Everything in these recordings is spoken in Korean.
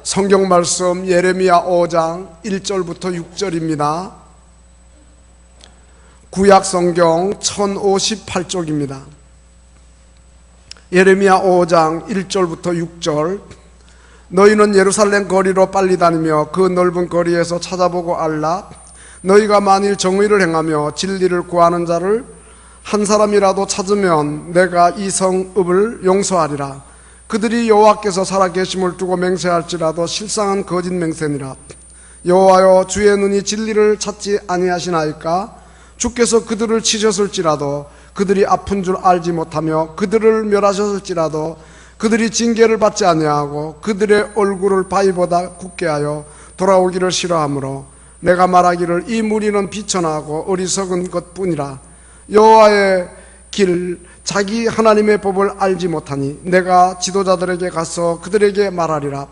성경 말씀 예레미야 5장 1절부터 6절입니다. 구약 성경 1058쪽입니다. 예레미야 5장 1절부터 6절. 너희는 예루살렘 거리로 빨리 다니며 그 넓은 거리에서 찾아보고 알라. 너희가 만일 정의를 행하며 진리를 구하는 자를 한 사람이라도 찾으면 내가 이 성읍을 용서하리라. 그들이 여호와께서 살아계심을 두고 맹세할지라도 실상은 거짓 맹세니라. 여호와여, 주의 눈이 진리를 찾지 아니하시나이까? 주께서 그들을 치셨을지라도 그들이 아픈 줄 알지 못하며 그들을 멸하셨을지라도 그들이 징계를 받지 아니하고 그들의 얼굴을 바위보다 굳게 하여 돌아오기를 싫어하므로 내가 말하기를 이 무리는 비천하고 어리석은 것뿐이라. 여호와의 길 자기 하나님의 법을 알지 못하니 내가 지도자들에게 가서 그들에게 말하리라.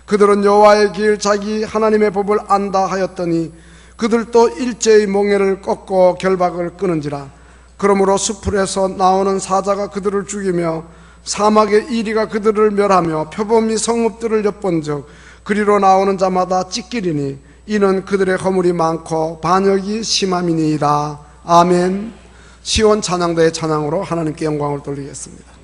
그들은 여호와의 길 자기 하나님의 법을 안다 하였더니 그들도 일제히 멍에를 꺾고 결박을 끊은지라. 그러므로 수풀에서 나오는 사자가 그들을 죽이며 사막의 이리가 그들을 멸하며 표범이 성읍들을 엿본즉 그리로 나오는 자마다 찢기리니 이는 그들의 허물이 많고 반역이 심함이니이다. 아멘. 시온 찬양대의 찬양으로 하나님께 영광을 돌리겠습니다.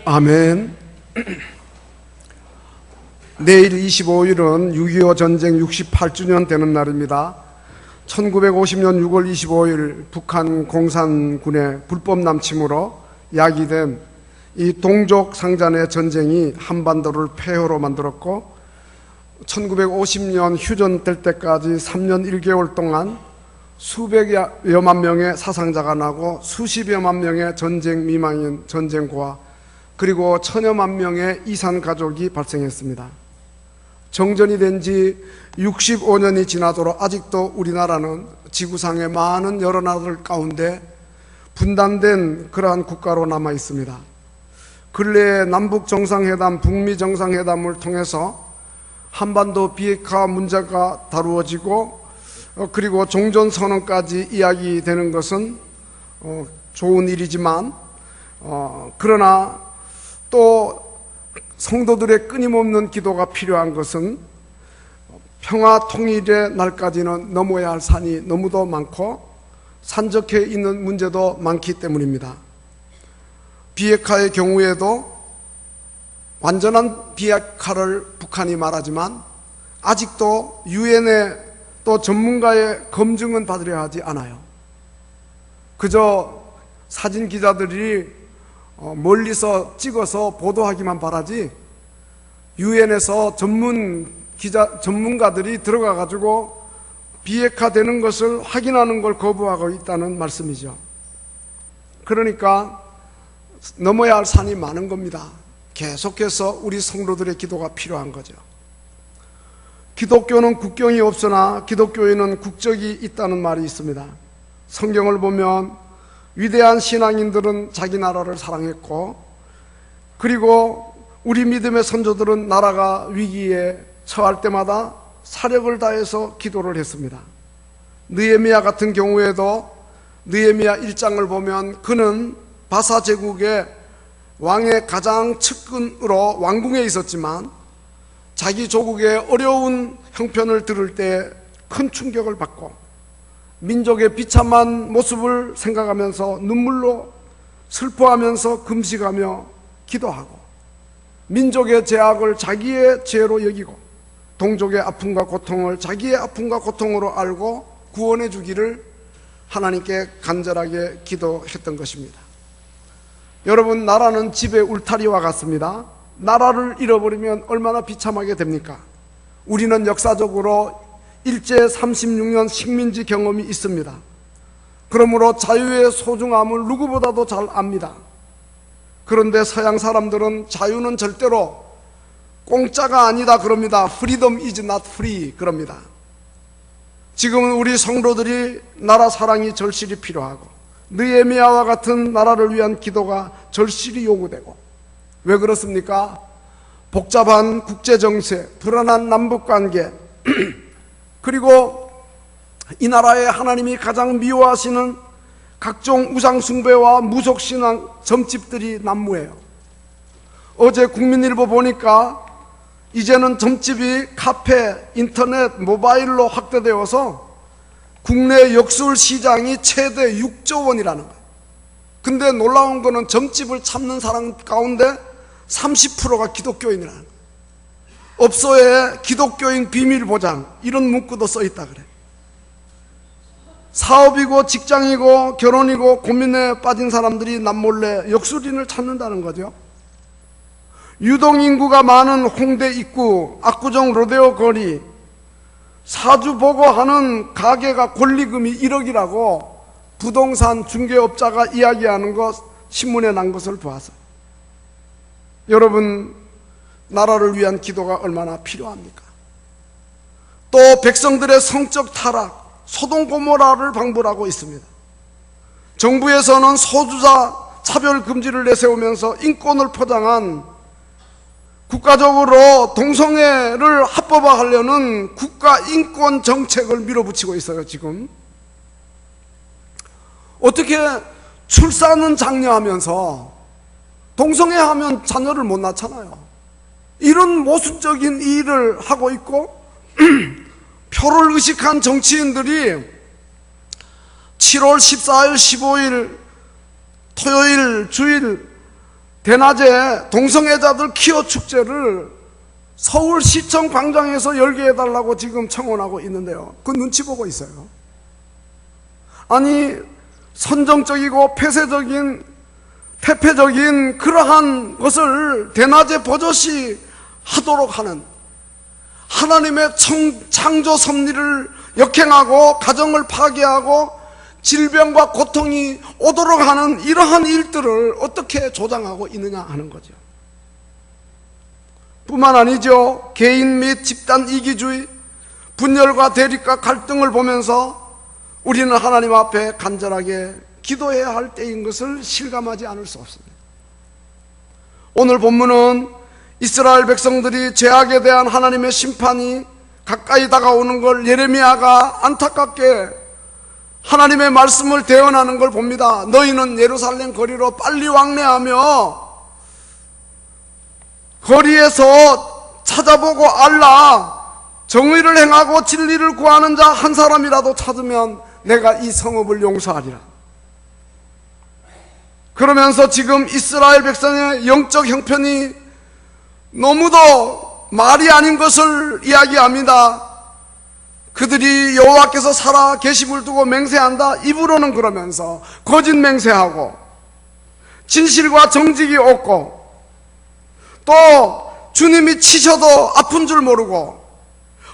아멘. 내일 25일은 6.25 전쟁 68주년 되는 날입니다. 1950년 6월 25일 북한 공산군의 불법 남침으로 야기된 이 동족 상잔의 전쟁이 한반도를 폐허로 만들었고, 1950년 휴전될 때까지 3년 1개월 동안 수백여만 명의 사상자가 나고 수십여만 명의 전쟁 미망인 전쟁고아, 그리고 천여만 명의 이산 가족이 발생했습니다. 정전이 된 지 65년이 지나도록 아직도 우리나라는 지구상의 많은 여러 나라들 가운데 분단된 그러한 국가로 남아 있습니다. 근래에 남북 정상회담, 북미 정상회담을 통해서 한반도 비핵화 문제가 다루어지고, 그리고 종전선언까지 이야기되는 것은 좋은 일이지만, 그러나 또 성도들의 끊임없는 기도가 필요한 것은 평화 통일의 날까지는 넘어야 할 산이 너무도 많고 산적해 있는 문제도 많기 때문입니다. 비핵화의 경우에도 완전한 비핵화를 북한이 말하지만 아직도 유엔의 또 전문가의 검증은 받으려 하지 않아요. 그저 사진 기자들이 멀리서 찍어서 보도하기만 바라지, 유엔에서 전문가들이 들어가 가지고 비핵화되는 것을 확인하는 걸 거부하고 있다는 말씀이죠. 그러니까 넘어야 할 산이 많은 겁니다. 계속해서 우리 성도들의 기도가 필요한 거죠. 기독교는 국경이 없으나 기독교에는 국적이 있다는 말이 있습니다. 성경을 보면 위대한 신앙인들은 자기 나라를 사랑했고, 그리고 우리 믿음의 선조들은 나라가 위기에 처할 때마다 사력을 다해서 기도를 했습니다. 느헤미야 같은 경우에도 느헤미야 1장을 보면 그는 바사 제국의 왕의 가장 측근으로 왕궁에 있었지만 자기 조국의 어려운 형편을 들을 때 큰 충격을 받고 민족의 비참한 모습을 생각하면서 눈물로 슬퍼하면서 금식하며 기도하고, 민족의 죄악을 자기의 죄로 여기고 동족의 아픔과 고통을 자기의 아픔과 고통으로 알고 구원해 주기를 하나님께 간절하게 기도했던 것입니다. 여러분, 나라는 집의 울타리와 같습니다. 나라를 잃어버리면 얼마나 비참하게 됩니까? 우리는 역사적으로 일제 36년 식민지 경험이 있습니다. 그러므로 자유의 소중함을 누구보다도 잘 압니다. 그런데 서양 사람들은 자유는 절대로 공짜가 아니다 그럽니다. Freedom is not free 그럽니다. 지금은 우리 성도들이 나라 사랑이 절실히 필요하고 느헤미야와 같은 나라를 위한 기도가 절실히 요구되고, 왜 그렇습니까? 복잡한 국제정세, 불안한 남북관계, 그리고 이 나라에 하나님이 가장 미워하시는 각종 우상숭배와 무속신앙 점집들이 난무해요. 어제 국민일보 보니까 이제는 점집이 카페, 인터넷, 모바일로 확대되어서 국내 역술 시장이 최대 6조 원이라는 거예요. 근데 놀라운 거는 점집을 찾는 사람 가운데 30%가 기독교인이라는 거예요. 업소에 기독교인 비밀 보장, 이런 문구도 써 있다 그래. 사업이고 직장이고 결혼이고 고민에 빠진 사람들이 남몰래 역술인을 찾는다는 거죠. 유동인구가 많은 홍대 입구, 압구정 로데오 거리, 사주 보고 하는 가게가 권리금이 1억이라고 부동산 중개업자가 이야기하는 것, 신문에 난 것을 보아서, 여러분, 나라를 위한 기도가 얼마나 필요합니까? 또 백성들의 성적 타락, 소돔 고모라를 방불하고 있습니다. 정부에서는 소수자 차별 금지를 내세우면서 인권을 포장한 국가적으로 동성애를 합법화하려는 국가 인권 정책을 밀어붙이고 있어요. 지금 어떻게 출산은 장려하면서 동성애하면 자녀를 못 낳잖아요. 이런 모순적인 일을 하고 있고, 표를 의식한 정치인들이 7월 14일, 15일 토요일, 주일 대낮에 동성애자들 키워 축제를 서울시청 광장에서 열게 해달라고 지금 청원하고 있는데요. 그 눈치 보고 있어요. 아니, 선정적이고 폐쇄적인, 태폐적인 그러한 것을 대낮에 버젓이 하도록 하는, 하나님의 창조 섭리를 역행하고 가정을 파괴하고 질병과 고통이 오도록 하는 이러한 일들을 어떻게 조장하고 있느냐 하는 거죠. 뿐만 아니죠. 개인 및 집단 이기주의, 분열과 대립과 갈등을 보면서 우리는 하나님 앞에 간절하게 기도해야 할 때인 것을 실감하지 않을 수 없습니다. 오늘 본문은 이스라엘 백성들이 죄악에 대한 하나님의 심판이 가까이 다가오는 걸 예레미야가 안타깝게 하나님의 말씀을 대언하는 걸 봅니다. 너희는 예루살렘 거리로 빨리 왕래하며 거리에서 찾아보고 알라. 정의를 행하고 진리를 구하는 자 한 사람이라도 찾으면 내가 이 성읍을 용서하리라. 그러면서 지금 이스라엘 백성의 영적 형편이 너무도 말이 아닌 것을 이야기합니다. 그들이 여호와께서 살아 계심을 두고 맹세한다. 입으로는 그러면서 거짓 맹세하고 진실과 정직이 없고 또 주님이 치셔도 아픈 줄 모르고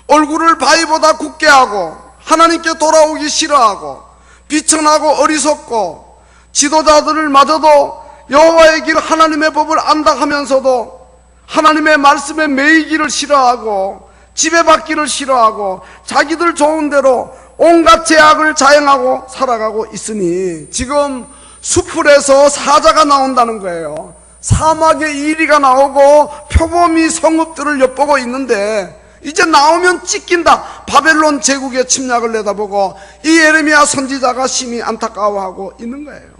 얼굴을 바위보다 굳게 하고 하나님께 돌아오기 싫어하고 비천하고 어리석고 지도자들을 마저도 여호와의 길 하나님의 법을 안다 하면서도 하나님의 말씀에 매이기를 싫어하고 지배받기를 싫어하고 자기들 좋은 대로 온갖 죄악을 자행하고 살아가고 있으니 지금 수풀에서 사자가 나온다는 거예요. 사막에 이리가 나오고 표범이 성읍들을 엿보고 있는데 이제 나오면 찢긴다. 바벨론 제국의 침략을 내다보고 이 예레미야 선지자가 심히 안타까워하고 있는 거예요.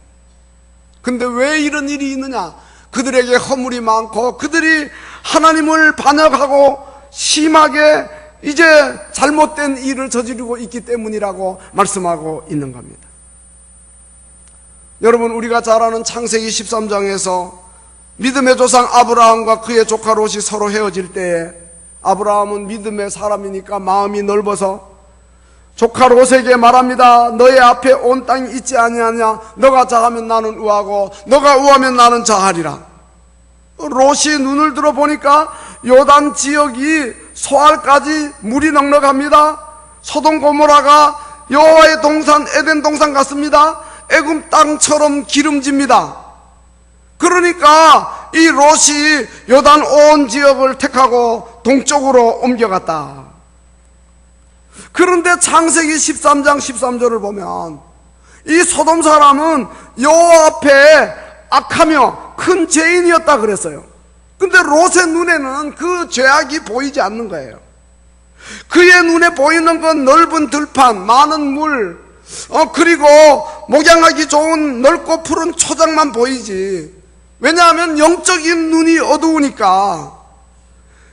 근데 왜 이런 일이 있느냐? 그들에게 허물이 많고 그들이 하나님을 반역하고 심하게 이제 잘못된 일을 저지르고 있기 때문이라고 말씀하고 있는 겁니다. 여러분, 우리가 잘 아는 창세기 13장에서 믿음의 조상 아브라함과 그의 조카 롯이 서로 헤어질 때에 아브라함은 믿음의 사람이니까 마음이 넓어서 조카 롯에게 말합니다. 너의 앞에 온 땅이 있지 아니하냐? 너가 자하면 나는 우하고 너가 우하면 나는 자하리라. 롯이 눈을 들어 보니까 요단 지역이 소알까지 물이 넉넉합니다. 소돔 고모라가 여호와의 동산 에덴 동산 같습니다. 애굽 땅처럼 기름집니다. 그러니까 이 롯이 요단 온 지역을 택하고 동쪽으로 옮겨갔다. 그런데 창세기 13장 13절을 보면 이 소돔 사람은 여호와 앞에 악하며 큰 죄인이었다 그랬어요. 근데 롯의 눈에는 그 죄악이 보이지 않는 거예요. 그의 눈에 보이는 건 넓은 들판, 많은 물, 그리고 목양하기 좋은 넓고 푸른 초장만 보이지. 왜냐하면 영적인 눈이 어두우니까.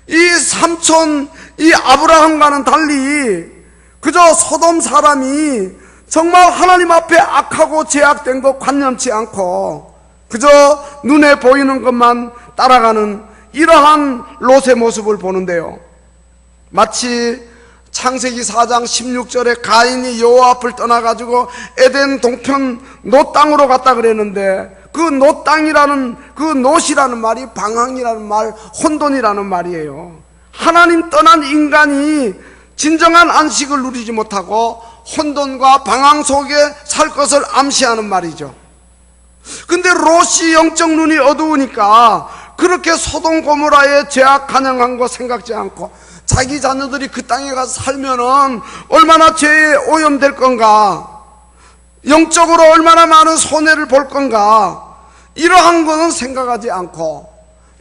이 삼촌, 이 아브라함과는 달리 그저 소돔 사람이 정말 하나님 앞에 악하고 죄악된 것 관념치 않고 그저 눈에 보이는 것만 따라가는 이러한 롯의 모습을 보는데요. 마치 창세기 4장 16절에 가인이 여호와 앞을 떠나가지고 에덴 동편 노 땅으로 갔다 그랬는데 그 노 땅이라는 그 노시라는 말이 방황이라는 말, 혼돈이라는 말이에요. 하나님 떠난 인간이 진정한 안식을 누리지 못하고 혼돈과 방황 속에 살 것을 암시하는 말이죠. 근데 롯이 영적 눈이 어두우니까 그렇게 소돔 고모라의 죄악 간영한 거 생각지 않고 자기 자녀들이 그 땅에 가서 살면은 얼마나 죄에 오염될 건가, 영적으로 얼마나 많은 손해를 볼 건가, 이러한 거는 생각하지 않고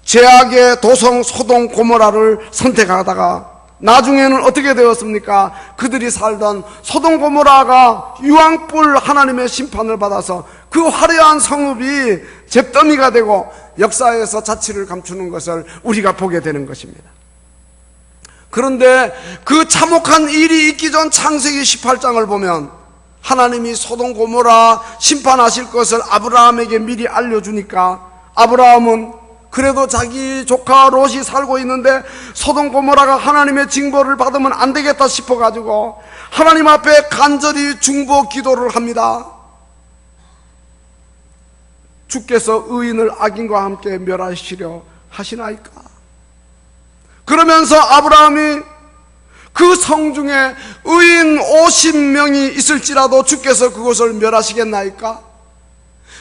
죄악의 도성 소돔 고모라를 선택하다가 나중에는 어떻게 되었습니까? 그들이 살던 소돔 고모라가 유황불 하나님의 심판을 받아서 그 화려한 성읍이 잿더미가 되고 역사에서 자취를 감추는 것을 우리가 보게 되는 것입니다. 그런데 그 참혹한 일이 있기 전 창세기 18장을 보면 하나님이 소돔 고모라 심판하실 것을 아브라함에게 미리 알려주니까 아브라함은 그래도 자기 조카 롯이 살고 있는데 소돔 고모라가 하나님의 징벌을 받으면 안 되겠다 싶어가지고 하나님 앞에 간절히 중보 기도를 합니다. 주께서 의인을 악인과 함께 멸하시려 하시나이까? 그러면서 아브라함이 그 성중에 의인 50명이 있을지라도 주께서 그것을 멸하시겠나이까?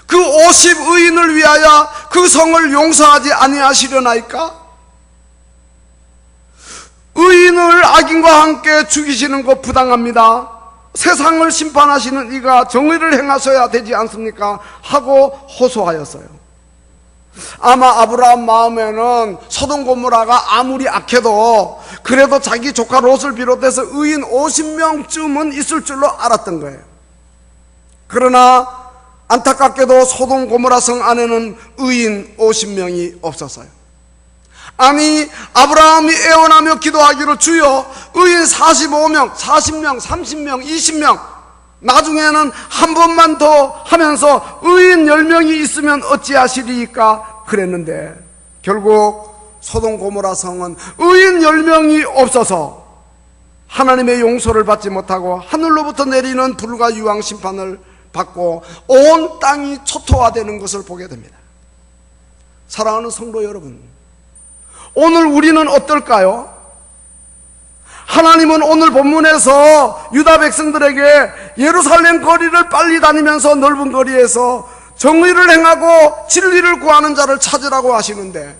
그 50의인을 위하여 그 성을 용서하지 아니하시려나이까? 의인을 악인과 함께 죽이시는 것 부당합니다. 세상을 심판하시는 이가 정의를 행하셔야 되지 않습니까? 하고 호소하였어요. 아마 아브라함 마음에는 소돔 고모라가 아무리 악해도 그래도 자기 조카 롯을 비롯해서 의인 50명쯤은 있을 줄로 알았던 거예요. 그러나 안타깝게도 소돔 고모라 성 안에는 의인 50명이 없었어요. 아니, 아브라함이 애원하며 기도하기를 주여 의인 45명, 40명, 30명, 20명, 나중에는 한 번만 더 하면서 의인 10명이 있으면 어찌하시리까 그랬는데 결국 소돔 고모라 성은 의인 10명이 없어서 하나님의 용서를 받지 못하고 하늘로부터 내리는 불과 유황 심판을 받고 온 땅이 초토화되는 것을 보게 됩니다. 사랑하는 성도 여러분, 오늘 우리는 어떨까요? 하나님은 오늘 본문에서 유다 백성들에게 예루살렘 거리를 빨리 다니면서 넓은 거리에서 정의를 행하고 진리를 구하는 자를 찾으라고 하시는데,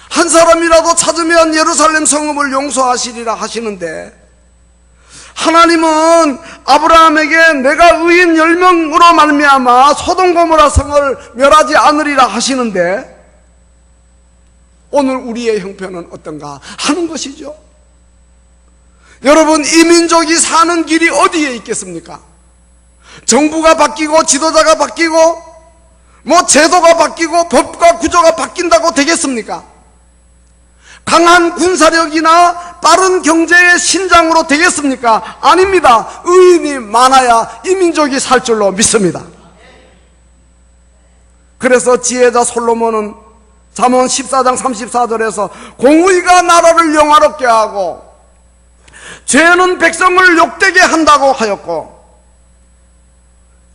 한 사람이라도 찾으면 예루살렘 성읍을 용서하시리라 하시는데, 하나님은 아브라함에게 내가 의인 10명으로 말미암아 소돔 고모라 성을 멸하지 않으리라 하시는데 오늘 우리의 형편은 어떤가 하는 것이죠. 여러분, 이 민족이 사는 길이 어디에 있겠습니까? 정부가 바뀌고 지도자가 바뀌고 제도가 바뀌고 법과 구조가 바뀐다고 되겠습니까? 강한 군사력이나 빠른 경제의 신장으로 되겠습니까? 아닙니다. 의인이 많아야 이 민족이 살 줄로 믿습니다. 그래서 지혜자 솔로몬은 잠언 14장 34절에서 공의가 나라를 영화롭게 하고 죄는 백성을 욕되게 한다고 하였고,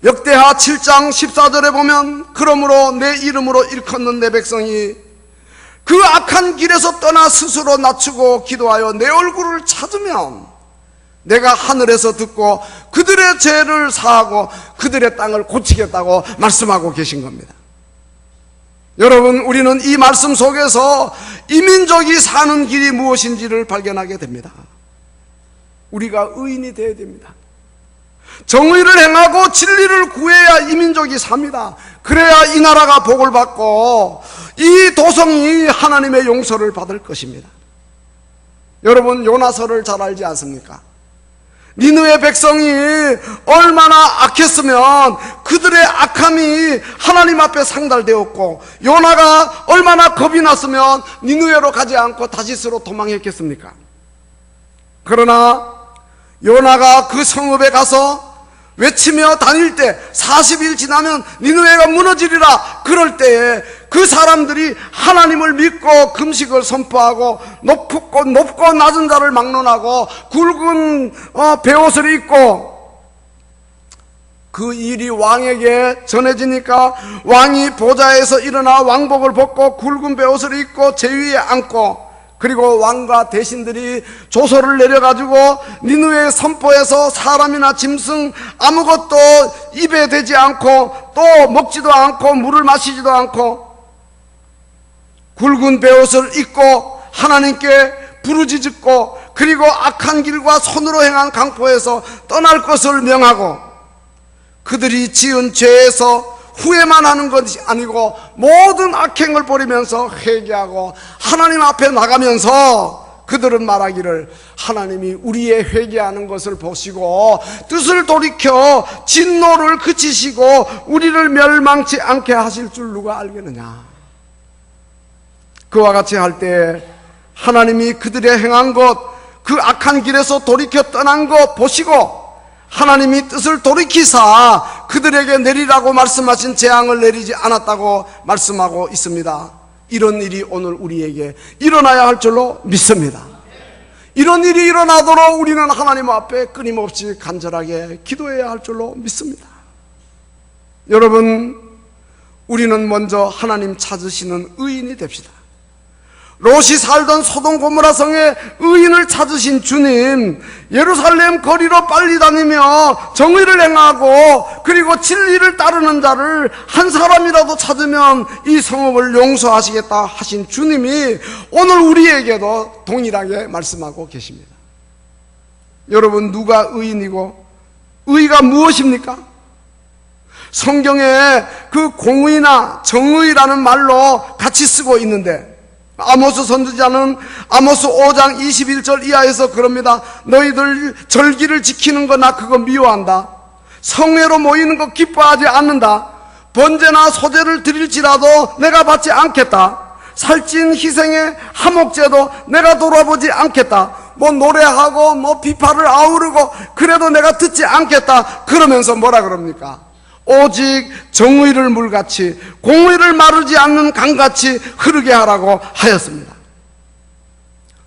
역대하 7장 14절에 보면 그러므로 내 이름으로 일컫는 내 백성이 그 악한 길에서 떠나 스스로 낮추고 기도하여 내 얼굴을 찾으면 내가 하늘에서 듣고 그들의 죄를 사하고 그들의 땅을 고치겠다고 말씀하고 계신 겁니다. 여러분, 우리는 이 말씀 속에서 이 민족이 사는 길이 무엇인지를 발견하게 됩니다. 우리가 의인이 되어야 됩니다. 정의를 행하고 진리를 구해야 이 민족이 삽니다. 그래야 이 나라가 복을 받고 이 도성이 하나님의 용서를 받을 것입니다. 여러분, 요나서를 잘 알지 않습니까? 니느웨 백성이 얼마나 악했으면 그들의 악함이 하나님 앞에 상달되었고, 요나가 얼마나 겁이 났으면 니느웨로 가지 않고 다시스로 도망했겠습니까? 그러나 요나가 그 성읍에 가서 외치며 다닐 때 40일 지나면 니느웨가 무너지리라. 그럴 때에 그 사람들이 하나님을 믿고 금식을 선포하고 높고 낮은 자를 막론하고 굵은 베옷을 입고, 그 일이 왕에게 전해지니까 왕이 보좌에서 일어나 왕복을 벗고 굵은 베옷을 입고 제위에 앉고, 그리고 왕과 대신들이 조서를 내려가지고 니느웨 선포해서 사람이나 짐승 아무것도 입에 대지 않고 또 먹지도 않고 물을 마시지도 않고 굵은 베옷을 입고 하나님께 부르짖고, 그리고 악한 길과 손으로 행한 강포에서 떠날 것을 명하고, 그들이 지은 죄에서 후회만 하는 것이 아니고 모든 악행을 버리면서 회개하고 하나님 앞에 나가면서 그들은 말하기를 하나님이 우리의 회개하는 것을 보시고 뜻을 돌이켜 진노를 그치시고 우리를 멸망치 않게 하실 줄 누가 알겠느냐. 그와 같이 할 때 하나님이 그들의 행한 것, 그 악한 길에서 돌이켜 떠난 것 보시고 하나님이 뜻을 돌이키사 그들에게 내리라고 말씀하신 재앙을 내리지 않았다고 말씀하고 있습니다. 이런 일이 오늘 우리에게 일어나야 할 줄로 믿습니다. 이런 일이 일어나도록 우리는 하나님 앞에 끊임없이 간절하게 기도해야 할 줄로 믿습니다. 여러분, 우리는 먼저 하나님 찾으시는 의인이 됩시다. 롯이 살던 소돔 고모라 성에 의인을 찾으신 주님, 예루살렘 거리로 빨리 다니며 정의를 행하고 그리고 진리를 따르는 자를 한 사람이라도 찾으면 이 성읍을 용서하시겠다 하신 주님이 오늘 우리에게도 동일하게 말씀하고 계십니다. 여러분, 누가 의인이고 의가 무엇입니까? 성경에 그 공의나 정의라는 말로 같이 쓰고 있는데, 아모스 선지자는 아모스 5장 21절 이하에서 그럽니다. 너희들 절기를 지키는 거 나 그거 미워한다. 성회로 모이는 거 기뻐하지 않는다. 번제나 소제를 드릴지라도 내가 받지 않겠다. 살찐 희생의 화목제도 내가 돌아보지 않겠다. 뭐 노래하고 뭐 비파를 아우르고 그래도 내가 듣지 않겠다. 그러면서 뭐라 그럽니까? 오직 정의를 물같이 공의를 마르지 않는 강같이 흐르게 하라고 하였습니다.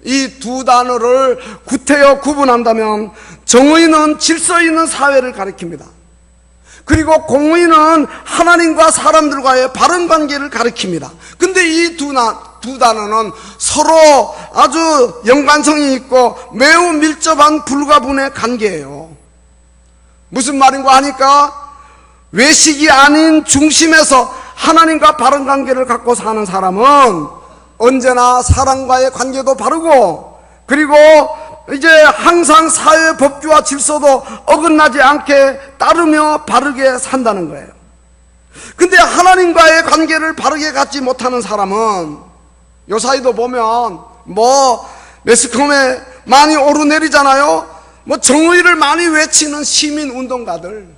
이 두 단어를 구태여 구분한다면 정의는 질서 있는 사회를 가리킵니다. 그리고 공의는 하나님과 사람들과의 바른 관계를 가리킵니다. 근데 이 두 단어는 서로 아주 연관성이 있고 매우 밀접한 불가분의 관계예요. 무슨 말인가 하니까 외식이 아닌 중심에서 하나님과 바른 관계를 갖고 사는 사람은 언제나 사람과의 관계도 바르고, 그리고 이제 항상 사회 법규와 질서도 어긋나지 않게 따르며 바르게 산다는 거예요. 근데 하나님과의 관계를 바르게 갖지 못하는 사람은 요사이도 보면 뭐 매스컴에 많이 오르내리잖아요. 뭐 정의를 많이 외치는 시민 운동가들,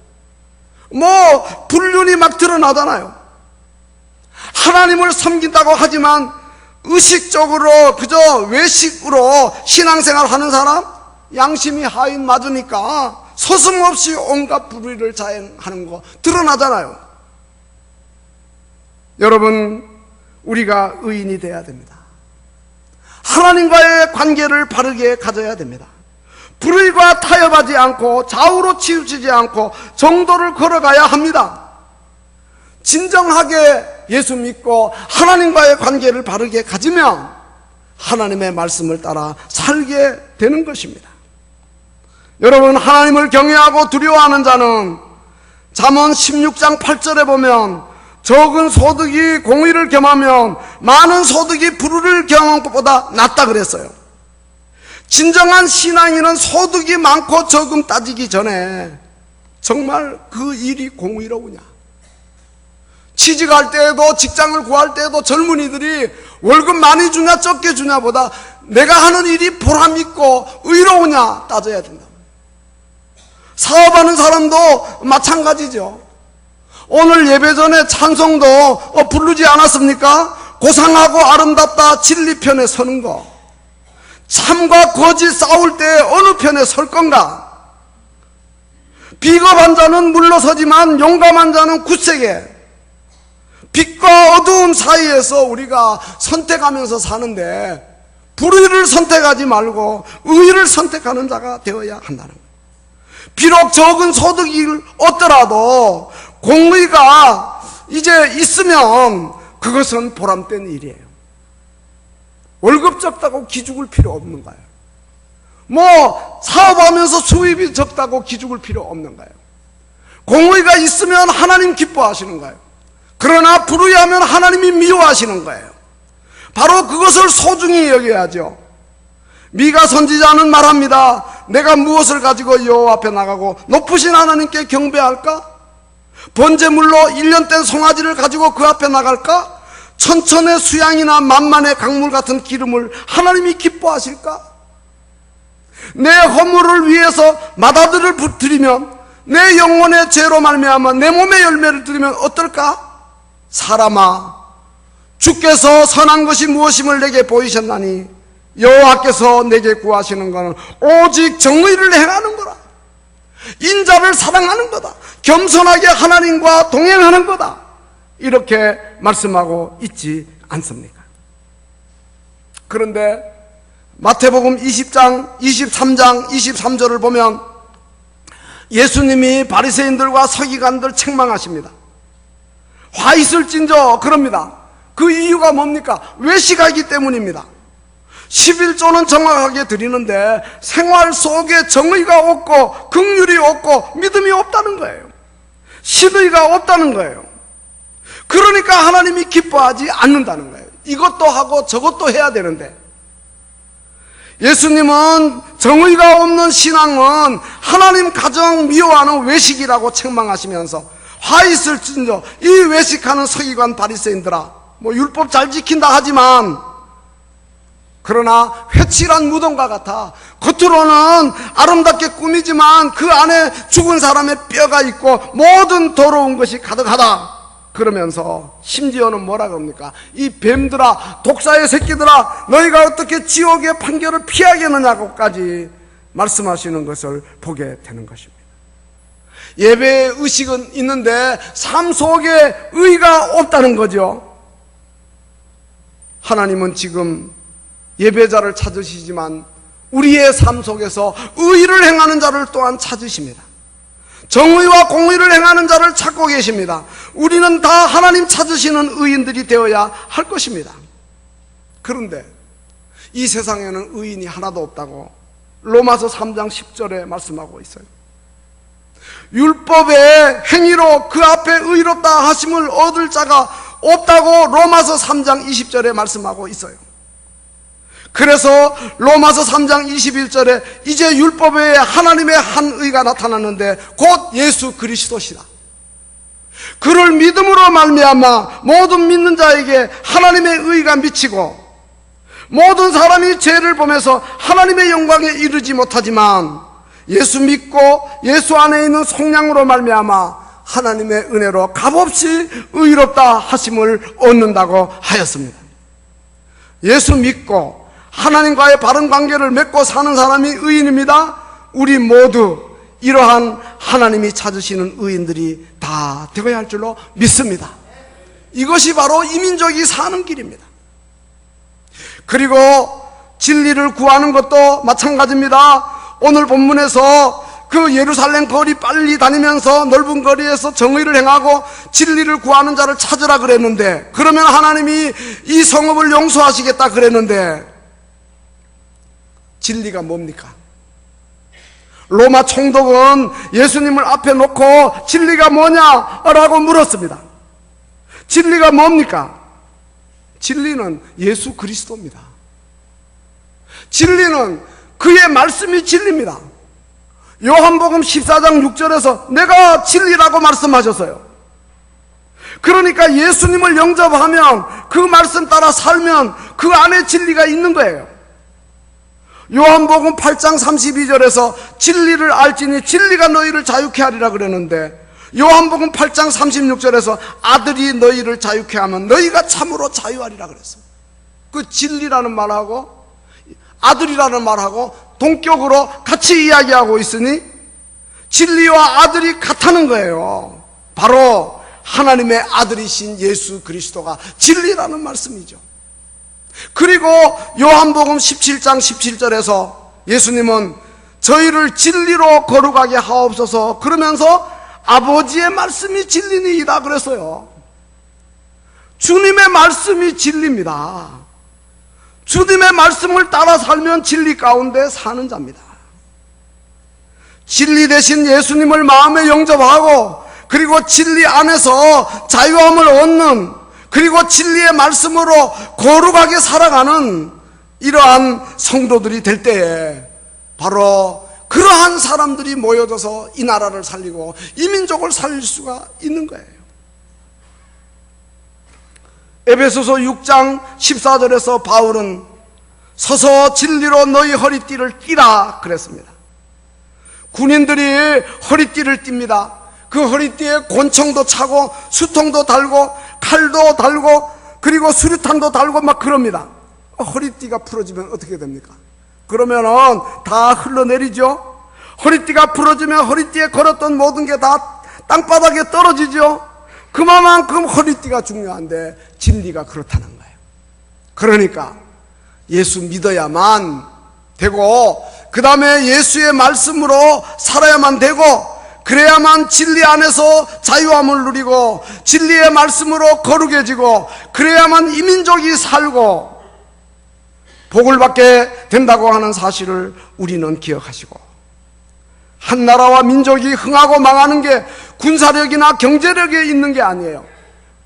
뭐 불륜이 막 드러나잖아요. 하나님을 섬긴다고 하지만 의식적으로 그저 외식으로 신앙생활 하는 사람, 양심이 하인 맞으니까 서슴없이 온갖 불의를 자행하는 거 드러나잖아요. 여러분, 우리가 의인이 돼야 됩니다. 하나님과의 관계를 바르게 가져야 됩니다. 불의가 타협하지 않고 좌우로 치우치지 않고 정도를 걸어가야 합니다. 진정하게 예수 믿고 하나님과의 관계를 바르게 가지면 하나님의 말씀을 따라 살게 되는 것입니다. 여러분, 하나님을 경외하고 두려워하는 자는 잠언 16장 8절에 보면 적은 소득이 공의를 겸하면 많은 소득이 불의를 경험한 것보다 낫다 그랬어요. 진정한 신앙인은 소득이 많고 적음 따지기 전에 정말 그 일이 공의로우냐, 취직할 때에도 직장을 구할 때에도 젊은이들이 월급 많이 주냐 적게 주냐 보다 내가 하는 일이 보람있고 의로우냐 따져야 된다. 사업하는 사람도 마찬가지죠. 오늘 예배 전에 찬송도 부르지 않았습니까? 고상하고 아름답다 진리 편에 서는 거. 참과 거짓 싸울 때 어느 편에 설 건가? 비겁한 자는 물러서지만 용감한 자는 굳세게. 빛과 어두움 사이에서 우리가 선택하면서 사는데 불의를 선택하지 말고 의를 선택하는 자가 되어야 한다는 거예요. 비록 적은 소득을 얻더라도 공의가 이제 있으면 그것은 보람된 일이에요. 월급 적다고 기죽을 필요 없는 거예요. 뭐 사업하면서 수입이 적다고 기죽을 필요 없는 거예요. 공의가 있으면 하나님 기뻐하시는 거예요. 그러나 불의하면 하나님이 미워하시는 거예요. 바로 그것을 소중히 여겨야죠. 미가 선지자는 말합니다. 내가 무엇을 가지고 여호와 앞에 나가고 높으신 하나님께 경배할까? 번제물로 1년 된 송아지를 가지고 그 앞에 나갈까? 천천의 수양이나 만만의 강물 같은 기름을 하나님이 기뻐하실까? 내 허물을 위해서 마다들을 드리면, 내 영혼의 죄로 말미암아 내 몸의 열매를 드리면 어떨까? 사람아, 주께서 선한 것이 무엇임을 내게 보이셨나니 여호와께서 내게 구하시는 것은 오직 정의를 행하는 거라. 인자를 사랑하는 거다. 겸손하게 하나님과 동행하는 거다. 이렇게 말씀하고 있지 않습니까? 그런데 마태복음 20장, 23장, 23절을 보면 예수님이 바리새인들과 서기관들 책망하십니다. 화 있을진저 그럽니다. 그 이유가 뭡니까? 외식하기 때문입니다. 11조는 정확하게 드리는데 생활 속에 정의가 없고 긍휼이 없고 믿음이 없다는 거예요. 신의가 없다는 거예요. 그러니까 하나님이 기뻐하지 않는다는 거예요. 이것도 하고 저것도 해야 되는데, 예수님은 정의가 없는 신앙은 하나님 가정 미워하는 외식이라고 책망하시면서 화 있을진저 이 외식하는 서기관 바리새인들아, 율법 잘 지킨다 하지만 그러나 회칠한 무덤과 같아. 겉으로는 아름답게 꾸미지만 그 안에 죽은 사람의 뼈가 있고 모든 더러운 것이 가득하다. 그러면서 심지어는 뭐라 그럽니까? 이 뱀들아, 독사의 새끼들아, 너희가 어떻게 지옥의 판결을 피하겠느냐고까지 말씀하시는 것을 보게 되는 것입니다. 예배의 의식은 있는데 삶 속에 의가 없다는 거죠. 하나님은 지금 예배자를 찾으시지만 우리의 삶 속에서 의를 행하는 자를 또한 찾으십니다. 정의와 공의를 행하는 자를 찾고 계십니다. 우리는 다 하나님 찾으시는 의인들이 되어야 할 것입니다. 그런데 이 세상에는 의인이 하나도 없다고 로마서 3장 10절에 말씀하고 있어요. 율법의 행위로 그 앞에 의롭다 하심을 얻을 자가 없다고 로마서 3장 20절에 말씀하고 있어요. 그래서 로마서 3장 21절에 이제 율법 외에 하나님의 한 의가 나타났는데 곧 예수 그리스도시다. 그를 믿음으로 말미암아 모든 믿는 자에게 하나님의 의가 미치고 모든 사람이 죄를 보면서 하나님의 영광에 이르지 못하지만 예수 믿고 예수 안에 있는 속량으로 말미암아 하나님의 은혜로 값없이 의롭다 하심을 얻는다고 하였습니다. 예수 믿고 하나님과의 바른 관계를 맺고 사는 사람이 의인입니다. 우리 모두 이러한 하나님이 찾으시는 의인들이 다 되어야 할 줄로 믿습니다. 이것이 바로 이민족이 사는 길입니다. 그리고 진리를 구하는 것도 마찬가지입니다. 오늘 본문에서 그 예루살렘 거리 빨리 다니면서 넓은 거리에서 정의를 행하고 진리를 구하는 자를 찾으라 그랬는데, 그러면 하나님이 이 성읍을 용서하시겠다 그랬는데 진리가 뭡니까? 로마 총독은 예수님을 앞에 놓고 진리가 뭐냐라고 물었습니다. 진리가 뭡니까? 진리는 예수 그리스도입니다. 진리는 그의 말씀이 진리입니다. 요한복음 14장 6절에서 내가 진리라고 말씀하셨어요. 그러니까 예수님을 영접하면 그 말씀 따라 살면 그 안에 진리가 있는 거예요. 요한복음 8장 32절에서 진리를 알지니 진리가 너희를 자유케 하리라 그랬는데, 요한복음 8장 36절에서 아들이 너희를 자유케 하면 너희가 참으로 자유하리라 그랬어요. 그 진리라는 말하고 아들이라는 말하고 동격으로 같이 이야기하고 있으니 진리와 아들이 같다는 거예요. 바로 하나님의 아들이신 예수 그리스도가 진리라는 말씀이죠. 그리고 요한복음 17장 17절에서 예수님은 저희를 진리로 거룩하게 하옵소서 그러면서 아버지의 말씀이 진리니이다 그랬어요. 주님의 말씀이 진리입니다. 주님의 말씀을 따라 살면 진리 가운데 사는 자입니다. 진리 대신 예수님을 마음에 영접하고 그리고 진리 안에서 자유함을 얻는, 그리고 진리의 말씀으로 거룩하게 살아가는 이러한 성도들이 될 때에 바로 그러한 사람들이 모여져서 이 나라를 살리고 이 민족을 살릴 수가 있는 거예요. 에베소서 6장 14절에서 바울은 서서 진리로 너희 허리띠를 띠라 그랬습니다. 군인들이 허리띠를 띱니다. 그 허리띠에 권총도 차고 수통도 달고 칼도 달고 그리고 수류탄도 달고 막 그럽니다. 허리띠가 풀어지면 어떻게 됩니까? 그러면은 다 흘러내리죠. 허리띠가 부러지면 허리띠에 걸었던 모든 게 다 땅바닥에 떨어지죠. 그만큼 허리띠가 중요한데 진리가 그렇다는 거예요. 그러니까 예수 믿어야만 되고, 그 다음에 예수의 말씀으로 살아야만 되고, 그래야만 진리 안에서 자유함을 누리고 진리의 말씀으로 거룩해지고, 그래야만 이민족이 살고 복을 받게 된다고 하는 사실을 우리는 기억하시고, 한 나라와 민족이 흥하고 망하는 게 군사력이나 경제력에 있는 게 아니에요.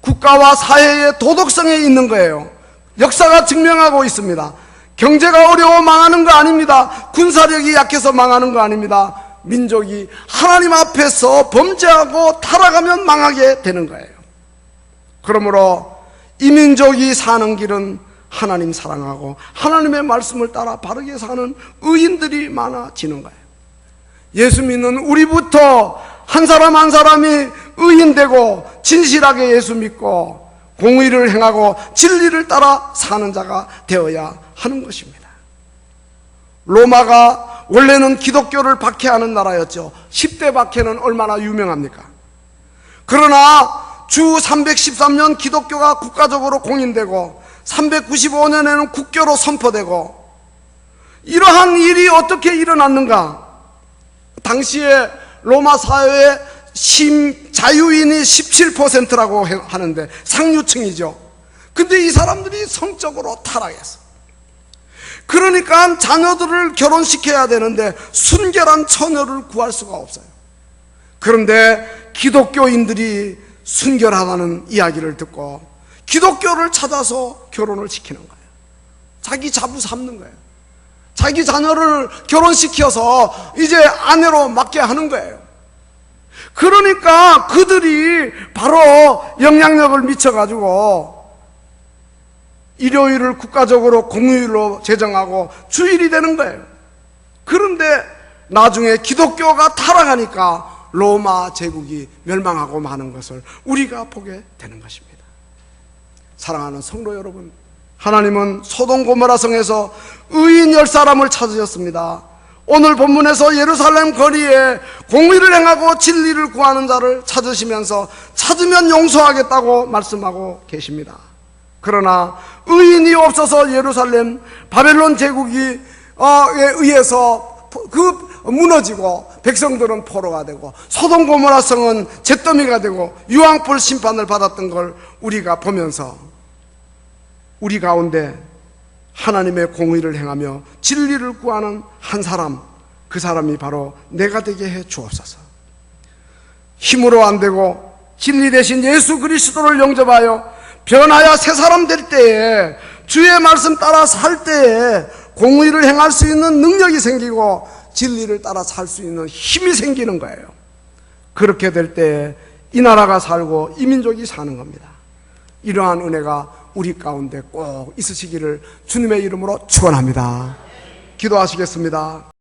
국가와 사회의 도덕성에 있는 거예요. 역사가 증명하고 있습니다. 경제가 어려워 망하는 거 아닙니다. 군사력이 약해서 망하는 거 아닙니다. 민족이 하나님 앞에서 범죄하고 타락하면 망하게 되는 거예요. 그러므로 이 민족이 사는 길은 하나님 사랑하고 하나님의 말씀을 따라 바르게 사는 의인들이 많아지는 거예요. 예수 믿는 우리부터 한 사람 한 사람이 의인되고 진실하게 예수 믿고 공의를 행하고 진리를 따라 사는 자가 되어야 하는 것입니다. 로마가 원래는 기독교를 박해하는 나라였죠. 10대 박해는 얼마나 유명합니까? 그러나 주 313년 기독교가 국가적으로 공인되고 395년에는 국교로 선포되고, 이러한 일이 어떻게 일어났는가? 당시에 로마 사회의 자유인이 17%라고 하는데 상류층이죠. 근데 이 사람들이 성적으로 타락했어. 그러니까 자녀들을 결혼시켜야 되는데 순결한 처녀를 구할 수가 없어요. 그런데 기독교인들이 순결하다는 이야기를 듣고 기독교를 찾아서 결혼을 시키는 거예요. 자기 자부 삼는 거예요. 자기 자녀를 결혼시켜서 이제 아내로 맡게 하는 거예요. 그러니까 그들이 바로 영향력을 미쳐가지고 일요일을 국가적으로 공휴일로 제정하고 주일이 되는 거예요. 그런데 나중에 기독교가 타락하니까 로마 제국이 멸망하고 마는 것을 우리가 보게 되는 것입니다. 사랑하는 성도 여러분, 하나님은 소돔 고모라 성에서 의인 10사람을 찾으셨습니다. 오늘 본문에서 예루살렘 거리에 공의를 행하고 진리를 구하는 자를 찾으시면서 찾으면 용서하겠다고 말씀하고 계십니다. 그러나 의인이 없어서 예루살렘 바벨론 제국에 의해서 무너지고 백성들은 포로가 되고 소돔 고모라 성은 잿더미가 되고 유황불 심판을 받았던 걸 우리가 보면서 우리 가운데 하나님의 공의를 행하며 진리를 구하는 한 사람, 그 사람이 바로 내가 되게 해 주옵소서. 힘으로 안 되고 진리 대신 예수 그리스도를 영접하여 변하여 새 사람 될 때에, 주의 말씀 따라 살 때에 공의를 행할 수 있는 능력이 생기고 진리를 따라 살 수 있는 힘이 생기는 거예요. 그렇게 될 때에 이 나라가 살고 이 민족이 사는 겁니다. 이러한 은혜가 우리 가운데 꼭 있으시기를 주님의 이름으로 축원합니다. 기도하시겠습니다.